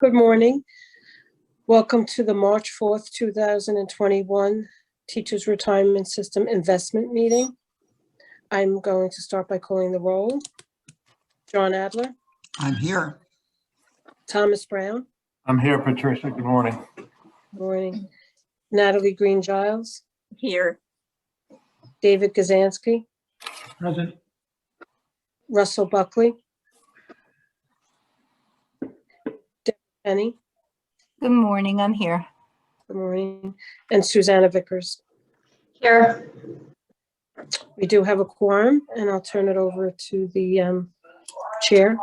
Good morning. Welcome to the March 4th, 2021 Teachers Retirement System Investment Meeting. I'm going to start by calling the roll. John Adler, I'm here. Thomas Brown. I'm here, Patricia. Good morning. Good morning. Natalie Green-Giles. Here. David Gazansky. Present. Russell Buckley. Deb Penny. Good morning. I'm here. Good morning. And Susanna Vickers. Here. We do have a quorum, and I'll turn it over to the chair.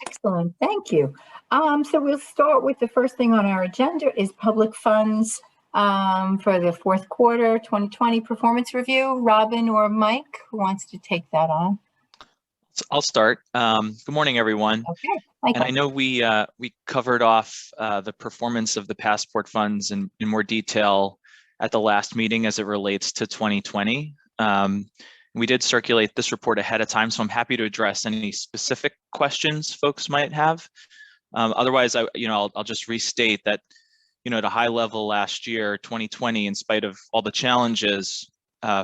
Excellent. Thank you. So we'll start with the first thing on our agenda is public funds for the fourth quarter 2020 performance review. Robin or Mike, who wants to take that on? I'll start. Good morning, everyone. Okay. Michael. And I know we covered off the performance of the passport funds in more detail at the last meeting as it relates to 2020. We did circulate this report ahead of time, so I'm happy to address any specific questions folks might have. Otherwise, I'll just restate that, at a high level last year, 2020, in spite of all the challenges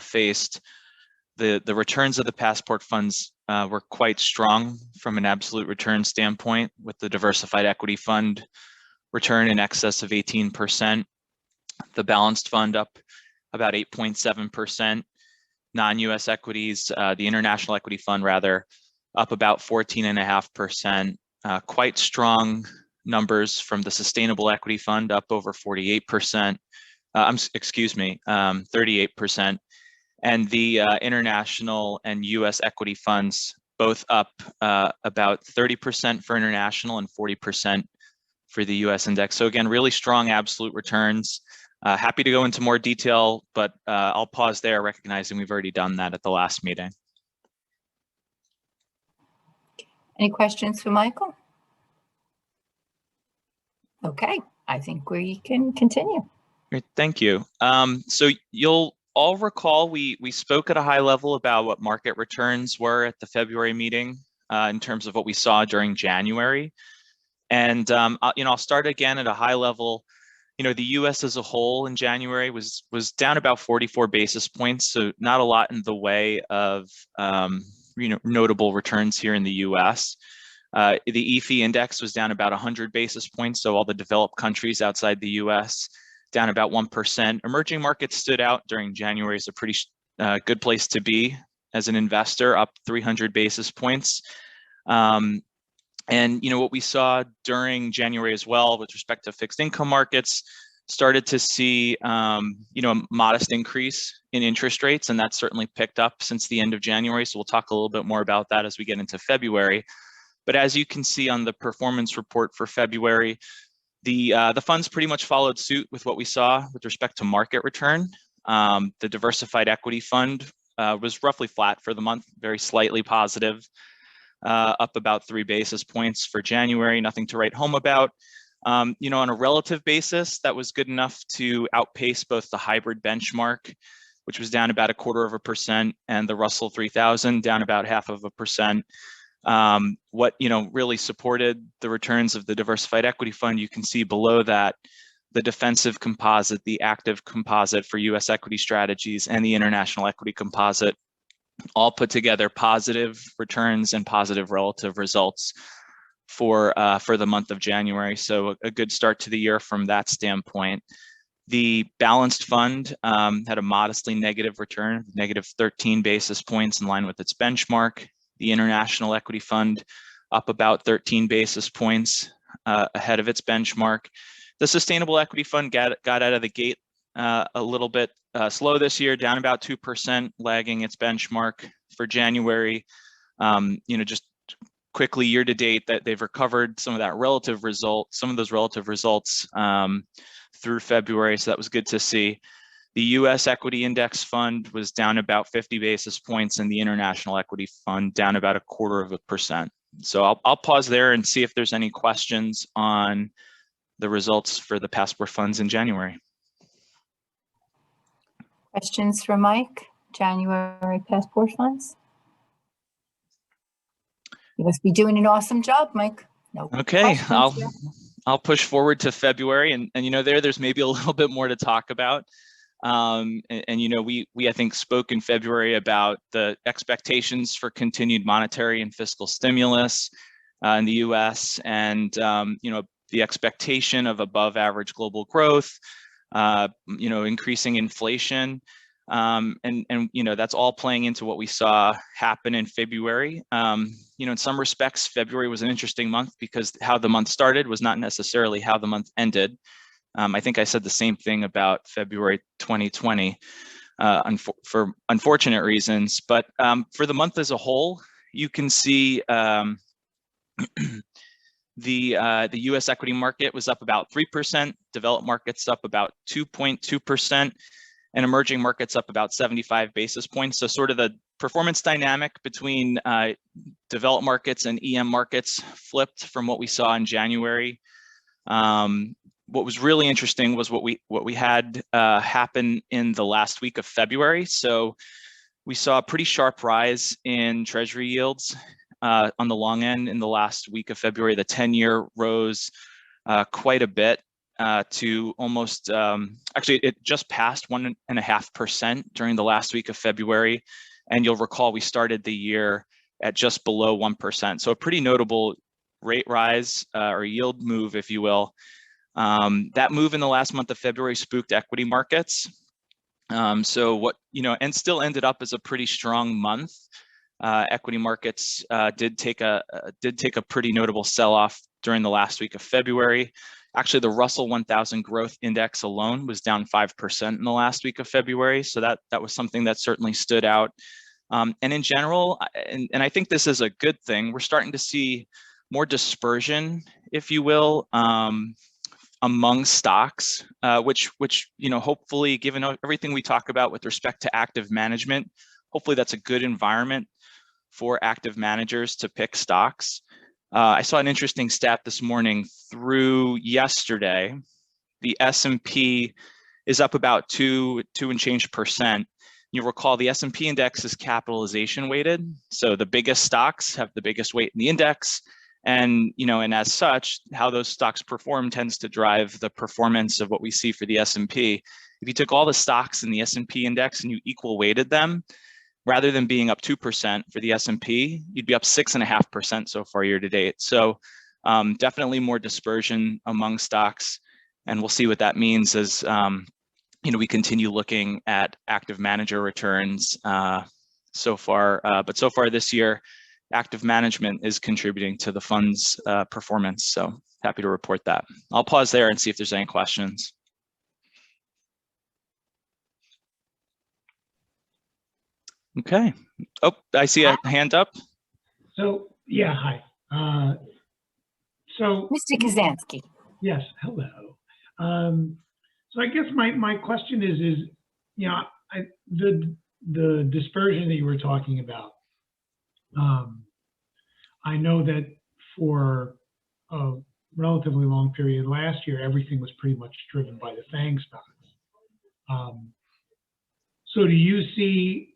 faced, the returns of the passport funds were quite strong from an absolute return standpoint, with the diversified equity fund return in excess of 18%, the balanced fund up about 8.7%, non-US equities, the international equity fund rather, up about 14.5%, quite strong numbers from the sustainable equity fund, up over 48%, 38%. And the international and US equity funds both up about 30% for international and 40% for the US index. So again, really strong absolute returns. Happy to go into more detail, but I'll pause there, recognizing we've already done that at the last meeting. Any questions for Michael? Okay, I think we can continue. Great, thank you. So you'll all recall we spoke at a high level about what market returns were at the February meeting in terms of what we saw during January. And I'll start again at a high level. The US as a whole in January was down about 44 basis points, so not a lot in the way of notable returns here in the US. The EFI index was down about 100 basis points, so all the developed countries outside the US down about 1%. Emerging markets stood out during January as a pretty good place to be as an investor, up 300 basis points. And what we saw during January as well with respect to fixed income markets, started to see a modest increase in interest rates, and that certainly picked up since the end of January. So we'll talk a little bit more about that as we get into February. But as you can see on the performance report for February, the funds pretty much followed suit with what we saw with respect to market return. The diversified equity fund was roughly flat for the month, very slightly positive, up about 3 basis points for January, nothing to write home about. On a relative basis, that was good enough to outpace both the hybrid benchmark, which was down about 0.25%, and the Russell 3000 down about 0.5%. What really supported the returns of the diversified equity fund, you can see below that the defensive composite, the active composite for US equity strategies, and the international equity composite all put together positive returns and positive relative results for the month of January. So a good start to the year from that standpoint. The balanced fund had a modestly negative return, negative 13 basis points in line with its benchmark. The international equity fund up about 13 basis points ahead of its benchmark. The sustainable equity fund got out of the gate a little bit slow this year, down about 2%, lagging its benchmark for January. Just quickly year to date, that they've recovered some of those relative results through February, so that was good to see. The US equity index fund was down about 50 basis points, and the international equity fund down about 0.25%. So I'll pause there and see if there's any questions on the results for the passport funds in January. Questions for Mike? January passport funds? You must be doing an awesome job, Mike. No Okay, questions, I'll push forward to February, and there's maybe a little bit more to talk about. We I think spoke in February about the expectations for continued monetary and fiscal stimulus in the U.S. and the expectation of above average global growth, increasing inflation. That's all playing into what we saw happen in February. In some respects, February was an interesting month because how the month started was not necessarily how the month ended. I think I said the same thing about February 2020 for unfortunate reasons. But for the month as a whole, you can see the U.S. equity market was up about 3%, developed markets up about 2.2%, and emerging markets up about 75 basis points. So sort of the performance dynamic between developed markets and EM markets flipped from what we saw in January. What was really interesting was what we had happen in the last week of February. So we saw a pretty sharp rise in Treasury yields on the long end in the last week of February. The 10-year rose quite a bit to almost, actually it just passed 1.5% during the last week of February. And you'll recall we started the year at just below 1%. So a pretty notable rate rise or yield move, if you will. That move in the last month of February spooked equity markets. And still ended up as a pretty strong month. Equity markets did take a pretty notable sell-off during the last week of February. Actually, the Russell 1000 Growth Index alone was down 5% in the last week of February. So that was something that certainly stood out. And in general, and I think this is a good thing, we're starting to see more dispersion, if you will, among stocks, which hopefully, given everything we talk about with respect to active management, hopefully that's a good environment for active managers to pick stocks. I saw an interesting stat this morning. Through yesterday, the S&P is up about 2 and change percent. You'll recall the S&P index is capitalization weighted. So the biggest stocks have the biggest weight in the index. And as such, how those stocks perform tends to drive the performance of what we see for the S&P. If you took all the stocks in the S&P index and you equal weighted them, rather than being up 2% for the S&P, you'd be up 6.5% so far year to date. So definitely more dispersion among stocks. And we'll see what that means as we continue looking at active manager returns so far. But so far this year, active management is contributing to the fund's performance. So happy to report that. I'll pause there and see if there's any questions. Okay. Oh, I see a hand up. So, yeah, hi. Mr. Kazansky. Yes, hello. So I guess my question is the dispersion that you were talking about. I know that for a relatively long period last year, everything was pretty much driven by the FANG stocks. So do you see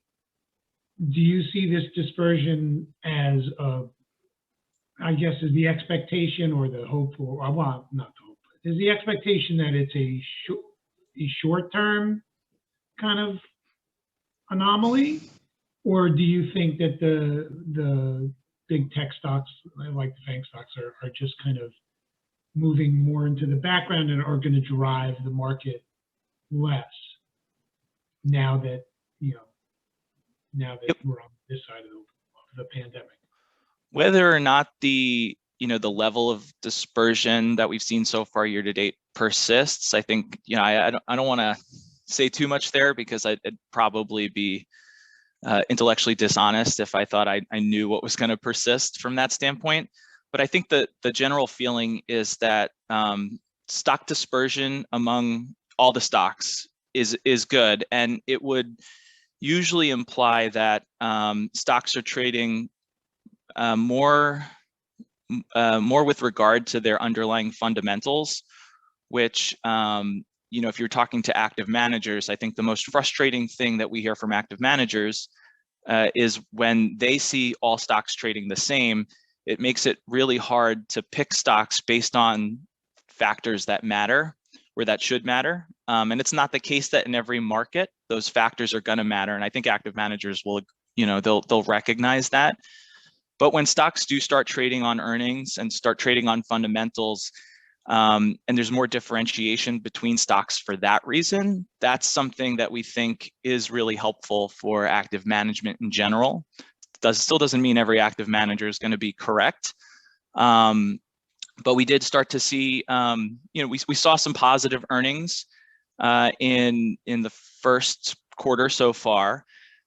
this dispersion as is the expectation or the hope, or well, not the hope, is the expectation that it's a short-term kind of anomaly, or do you think that the big tech stocks, like the FANG stocks, are just kind of moving more into the background and are going to drive the market less now that we're on this side of the pandemic? Whether or not the level of dispersion that we've seen so far year to date persists, I think I don't want to say too much there because I'd probably be intellectually dishonest if I thought I knew what was going to persist from that standpoint. But I think that the general feeling is that stock dispersion among all the stocks is good, and it would usually imply that stocks are trading more with regard to their underlying fundamentals, which if you're talking to active managers, I think the most frustrating thing that we hear from active managers is when they see all stocks trading the same, it makes it really hard to pick stocks based on factors that matter or that should matter. And it's not the case that in every market, those factors are going to matter. And I think active managers will, they'll recognize that. But when stocks do start trading on earnings and start trading on fundamentals, and there's more differentiation between stocks for that reason, that's something that we think is really helpful for active management in general. Still doesn't mean every active manager is going to be correct. But we did start to see, we saw some positive earnings in the first quarter so far.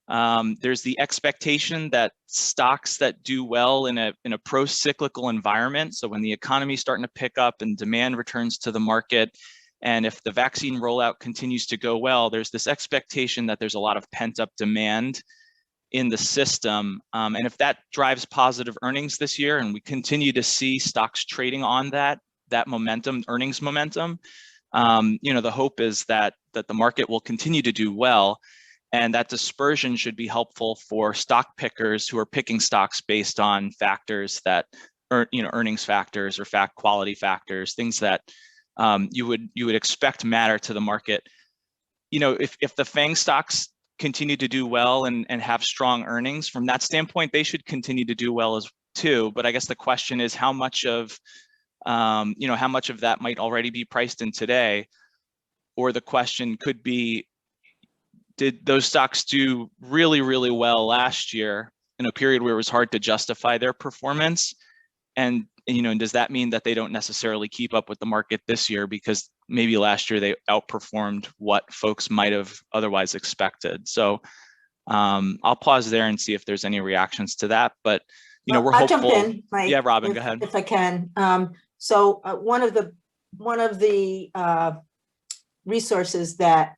There's the expectation that stocks that do well in a pro-cyclical environment, so when the economy is starting to pick up and demand returns to the market, and if the vaccine rollout continues to go well, there's this expectation that there's a lot of pent-up demand in the system. And if that drives positive earnings this year, and we continue to see stocks trading on that momentum, earnings momentum, the hope is that the market will continue to do well. And that dispersion should be helpful for stock pickers who are picking stocks based on factors that are, earnings factors or quality factors, things that you would expect matter to the market. If the FANG stocks continue to do well and have strong earnings, from that standpoint, they should continue to do well as too. But I guess the question is how much of that might already be priced in today, or the question could be, did those stocks do really, really well last year in a period where it was hard to justify their performance? And does that mean that they don't necessarily keep up with the market this year because maybe last year they outperformed what folks might have otherwise expected? So I'll pause there and see if there's any reactions to that. But we're hopeful. I'll jump in, Mike, yeah, Robin, go ahead. If I can. So one of the resources that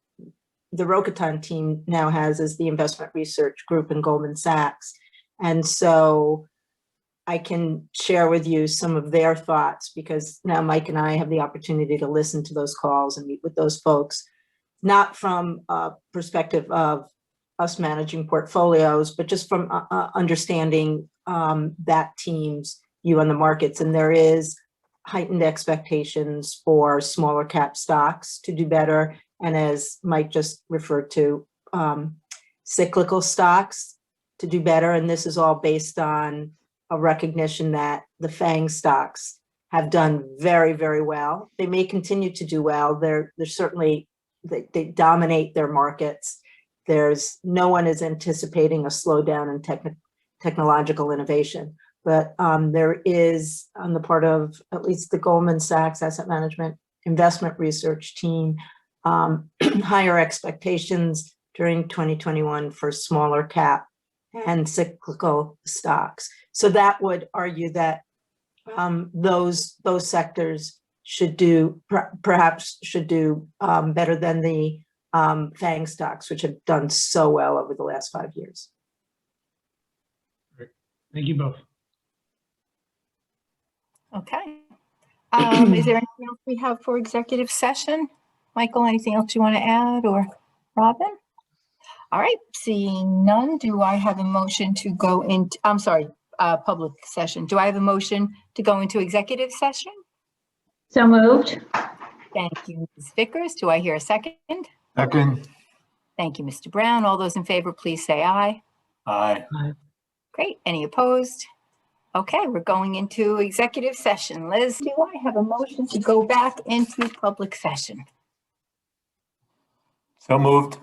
the Rokaton team now has is the investment research group in Goldman Sachs. And so I can share with you some of their thoughts, because now Mike and I have the opportunity to listen to those calls and meet with those folks, not from a perspective of us managing portfolios, but just from understanding that team's view on the markets. And there is heightened expectations for smaller cap stocks to do better. And as Mike just referred to, cyclical stocks to do better. And this is all based on a recognition that the FANG stocks have done very, very well. They may continue to do well. They're certainly, they dominate their markets. No one is anticipating a slowdown in technological innovation. But there is, on the part of at least the Goldman Sachs Asset Management Investment Research team, higher expectations during 2021 for smaller cap and cyclical stocks. So that would argue that those sectors should do, perhaps should do better than the FANG stocks, which have done so well over the last 5 years. Great. Thank you both. Okay. Is there anything else we have for executive session? Michael, anything else you want to add, or Robin? All right, seeing none, do I have a motion to go into, public session. Do I have a motion to go into executive session? So moved. Thank you, Ms. Vickers. Do I hear a second? Second. Thank you, Mr. Brown. All those in favor, please say aye. Aye. Great. Any opposed? Okay, we're going into executive session. Liz, do I have a motion to go back into public session? So moved.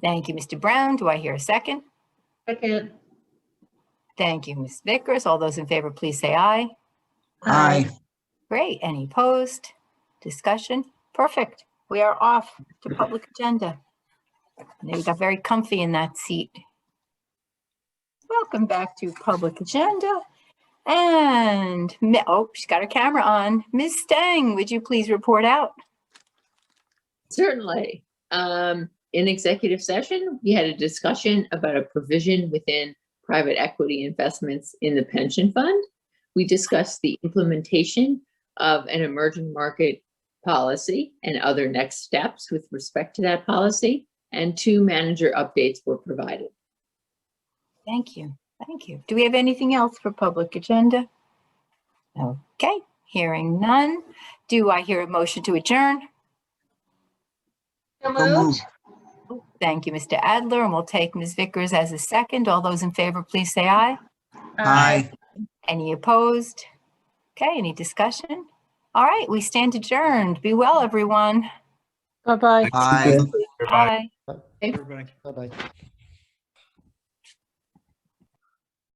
Thank you, Mr. Brown. Do I hear a second? Second. Thank you, Ms. Vickers. All those in favor, please say aye. Aye. Great. Any opposed? Discussion? Perfect. We are off to public agenda. You got very comfy in that seat. Welcome back to public agenda. And, oh, she's got her camera on. Ms. Stang, would you please report out? Certainly. In executive session, we had a discussion about a provision within private equity investments in the pension fund. We discussed the implementation of an emerging market policy and other next steps with respect to that policy, and 2 manager updates were provided. Thank you. Thank you. Do we have anything else for public agenda? Okay. Hearing none. Do I hear a motion to adjourn? So So moved. moved. Thank you, Mr. Adler, and we'll take Ms. Vickers as a second. All those in favor, please say aye. Aye. Any opposed? Okay, any discussion? All right, we stand adjourned. Be well, everyone. Bye-bye. Aye. Bye. Everybody, bye-bye.